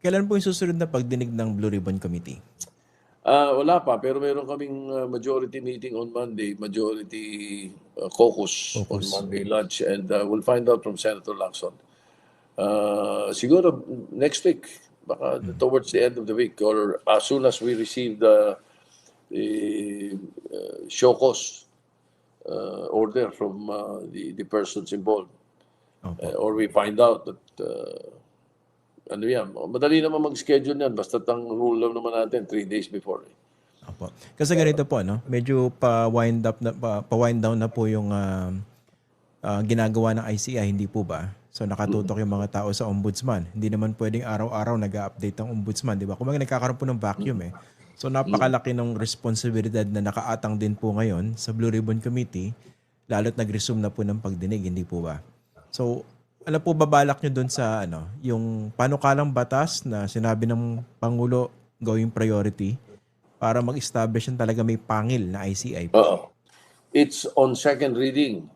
Kailan po yung susunod na pagdinig ng Blue Ribbon Committee? Wala pa, pero meron kaming majority meeting on Monday, majority caucus on Focus. Monday lunch, and we'll find out from Senator Lacson. Siguro next week, baka towards the end of the week, or as soon as we receive the show cause order from the persons involved, Opo. or we find out that ano yan, madali naman mag-schedule yan, basta ang rule lang naman natin 3 days before. Opo. Kasi ganito po, no? Medyo pa-wind down na po yung ginagawa ng ICI, hindi po ba? So nakatutok yung mga tao sa ombudsman. Hindi naman pwedeng araw-araw nag-update ang ombudsman, di ba? Kung nagkakaroon po ng vacuum eh. So napakalaki ng responsibilidad na nakaatang din po ngayon sa Blue Ribbon Committee, lalo't nag-resume na po ng pagdinig, hindi po ba? So ano po babalak nyo dun sa yung panukalang batas na sinabi ng Pangulo gawing priority para mag-establish yung talaga may pangil na ICI po? It's on second reading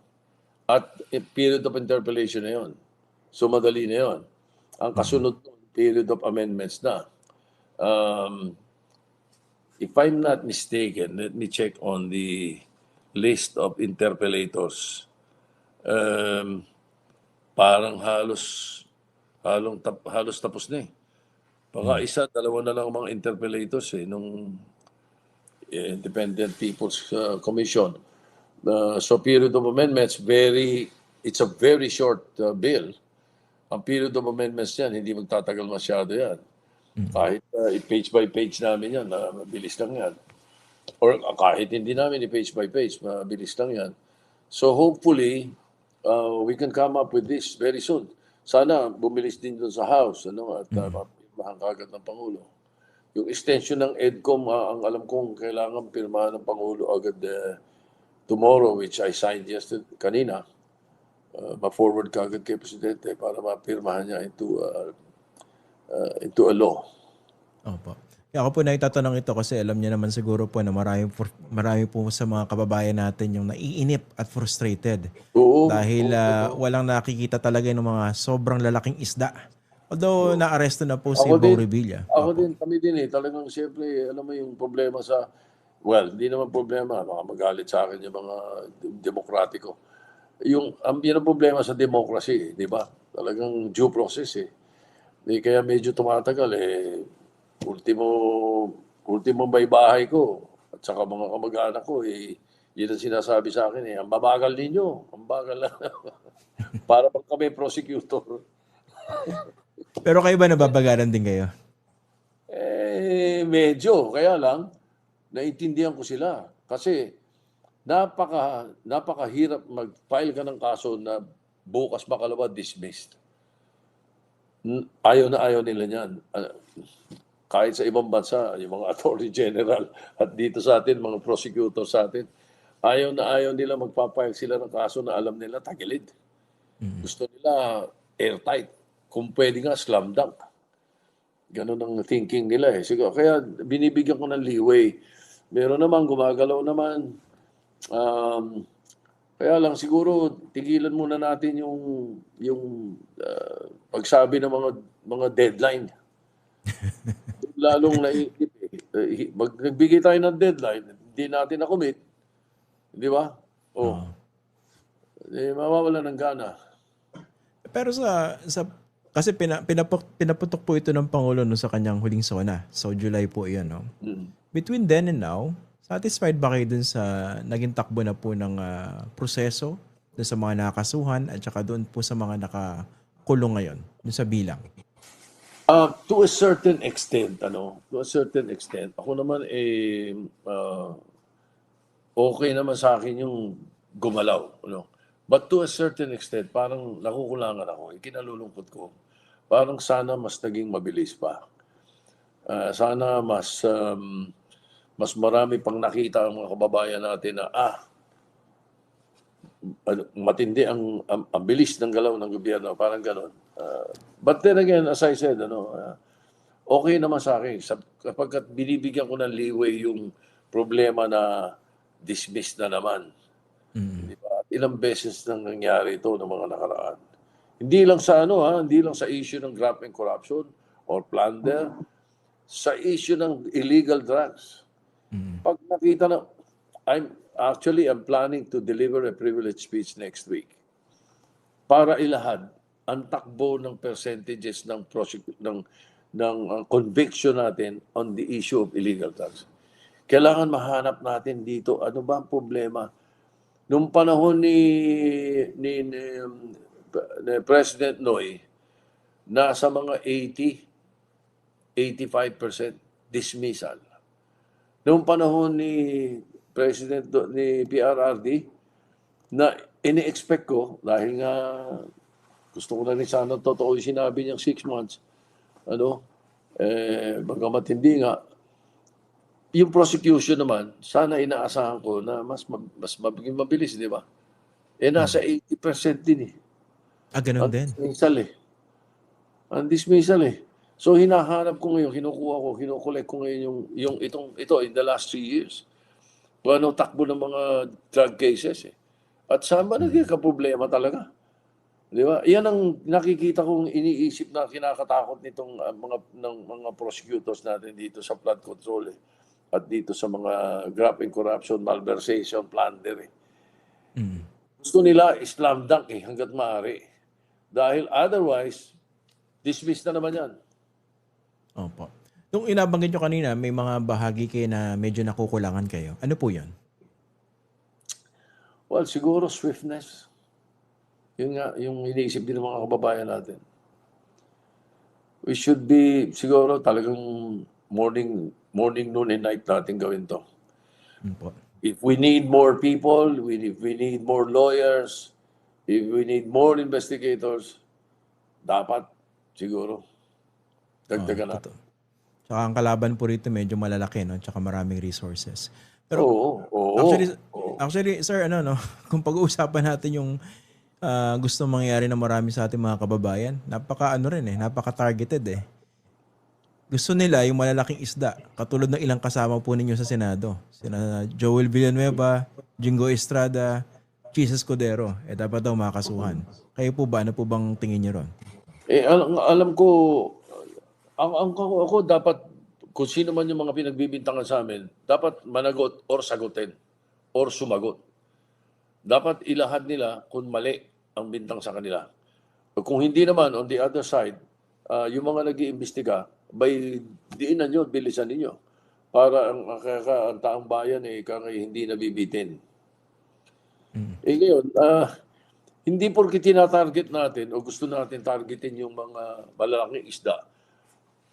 at period of interpellation na yon. So madali na yon. Ang kasunod period of amendments na. If I'm not mistaken, let me check on the list of interpellators. Parang halos tapos na eh. Baka isa, dalawa na lang ang mga interpellators nung Independent People's Commission. So period of amendments, it's a very short bill. Ang period of amendments yan, hindi magtatagal masyado yan. Kahit page by page namin yan, mabilis lang yan. Or kahit hindi namin page by page, mabilis lang yan. So hopefully, we can come up with this very soon. Sana bumilis din doon sa House at mapirmahan kagad ng Pangulo. Yung extension ng EDCOM, ang alam kong kailangan pirmahan ng Pangulo agad tomorrow, which I signed kanina. Ma-forward kagad kay Presidente para mapirmahan niya into a law. Opo. Kaya ako po naitatanong ito kasi alam niya naman siguro po na marami po sa mga kababayan natin yung naiinip at frustrated. Dahil walang nakikita talaga ng mga sobrang lalaking isda. Although naaresto na po si Bong Revilla. Kami din talagang siyempre, alam mo yung problema hindi naman problema, baka magalit sa akin yung mga demokratiko. Yun ang problema sa democracy, di ba? Talagang due process kaya medyo tumatagal ultimo bahay ko at saka mga kamag-anak ko yun ang sinasabi sa akin ang babagal ninyo, ang bagal na. Para pag kami prosecutor. Pero kayo ba nababagaran din kayo? Medyo. Kaya lang, naintindihan ko sila. Kasi napakahirap mag-file ka ng kaso na bukas makalawa dismissed. Ayaw na ayaw nila niyan. Kahit sa ibang bansa, yung mga attorney general at dito sa atin, mga prosecutor sa atin, ayaw na ayaw nila magpapile sila ng kaso na alam nila tagilid. Gusto nila airtight. Kung pwede nga, slam dunk. Ganun ang thinking nila Siguro, kaya binibigyan ko ng leeway. Meron naman, gumagalaw naman. Kaya lang siguro, tigilan muna natin yung pagsabi ng mga deadline. Lalong naisip nagbigay tayo ng deadline, hindi natin na-commit. Di ba? Mawawala ng gana. Pero kasi pinaputok po ito ng Pangulo sa kanyang huling SONA. So July po iyan. No? Between then and now, satisfied ba kayo dun sa naging takbo na po ng proseso dun sa mga nakakasuhan at saka doon po sa mga nakakulong ngayon, dun sa bilang? To a certain extent, ako naman okay naman sa akin yung gumalaw, But to a certain extent, parang nakukulangan ako, ikinalulungkot ko. Parang sana mas naging mabilis pa. Sana mas marami pang nakita ang mga kababayan natin na matindi ang bilis ng galaw ng gobyerno, parang gano'n. But then again, as I said, okay naman sa akin. Kapag binibigyan ko ng leeway yung problema na dismissed na naman. Diba? Ilang beses nang nangyari ito ng mga nakaraan. Hindi lang sa hindi lang sa issue ng graft and corruption. or plunder sa issue ng illegal drugs. Pag nakita na, I'm planning to deliver a privilege speech next week para ilahad ang takbo ng percentages ng conviction natin on the issue of illegal drugs. Kailangan mahanap natin dito ano ba ang problema. Nung panahon ni President Noy, nasa mga 85% dismissal. Noong panahon ni PRRD, na ini-expect ko, dahil nga gusto ko na rin sana totoo yung sinabi niyang 6 months, bagamat hindi nga, yung prosecution naman, sana inaasahan ko na mas mabilis, di ba? Nasa 80% din eh. Ganun din. Ang dismissal eh. So hinahanap ko ngayon, kinukolek ko ngayon ito in the last 3 years. Kung ano takbo ng mga drug cases eh. At saan ba nagkakaproblema talaga? Di ba? Yan ang nakikita kong iniisip na kinakatakot nitong mga prosecutors natin dito sa flood control eh. At dito sa mga graft and corruption, malversation, plunder eh. Gusto nila slam dunk eh, hanggat maaari. Dahil otherwise, dismiss na naman yan. Opo. Nung inabanggit nyo kanina, may mga bahagi kayo na medyo nakukulangan kayo. Ano po yan? Well, siguro swiftness. Yun nga, yung iniisip din ng mga kababayan natin. We should be, siguro talagang morning, noon, and night natin gawin to. Opo. If we need more people, if we need more lawyers, if we need more investigators, dapat siguro dagdagan natin. Tsaka ang kalaban po rito medyo malalaki, no? Tsaka maraming resources. Pero Oo. actually, sir, kung pag-uusapan natin yung gusto mangyari na marami sa ating mga kababayan, napaka-targeted eh. Gusto nila yung malalaking isda, katulad ng ilang kasama po ninyo sa Senado. Sina Joel Villanueva, Jingo Estrada, Chis Escudero, dapat daw makasuhan. Kayo po ba? Ano po bang tingin niyo ron? Alam ko, ako dapat, kung sino man yung mga pinagbibintangan sa amin, dapat managot or sagutin or sumagot. Dapat ilahad nila kung mali ang bintang sa kanila. Kung hindi naman, on the other side, yung mga nag-iimbestiga, diinan nyo, bilisan ninyo. Para ang taong bayan hindi nabibitin. Ngayon, hindi porke tinatarget natin o gusto natin targetin yung mga malalaking isda,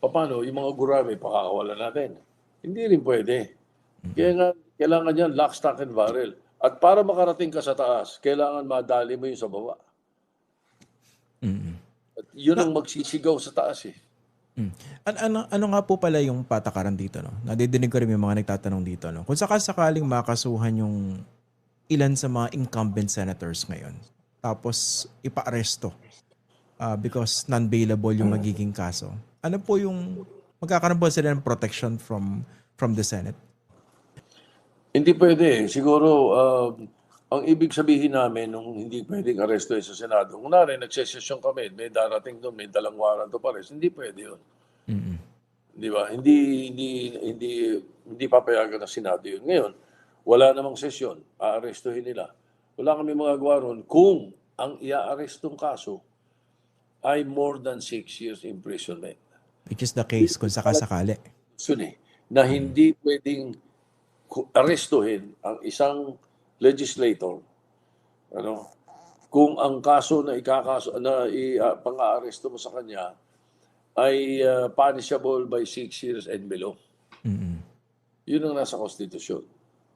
paano yung mga gurami pakakawalan natin? Hindi rin pwede. Kaya nga, kailangan yan lock, stock, and barrel. At para makarating ka sa taas, kailangan madali mo yung sa baba. At yun ang magsisigaw sa taas eh. Ano nga po pala yung patakaran dito? No? Nadidinig ko rin yung mga nagtatanong dito. No? Kung sakaling makasuhan yung ilan sa mga incumbent senators ngayon, tapos ipa-aresto because non-bailable yung magiging kaso, ano po yung magkakaroon po sila ng protection from the Senate? Hindi pwede. Siguro, ang ibig sabihin namin nung hindi pwedeng aresto sa Senado, kung nagsesesyon kami, may darating doon, may dalang warrant to pares, hindi pwede yun. Di ba? Hindi papayagan ng Senado yun. Ngayon, wala namang sesyon, aarestuhin nila. Wala kami magagawa ron kung ang ia-arestong kaso ay more than 6 years imprisonment. Which is the case kung sakasakali. Na hindi pwedeng arestuhin ang isang legislator kung ang kaso na pang-aaresto mo sa kanya ay punishable by 6 years and below. Yun ang nasa konstitusyon.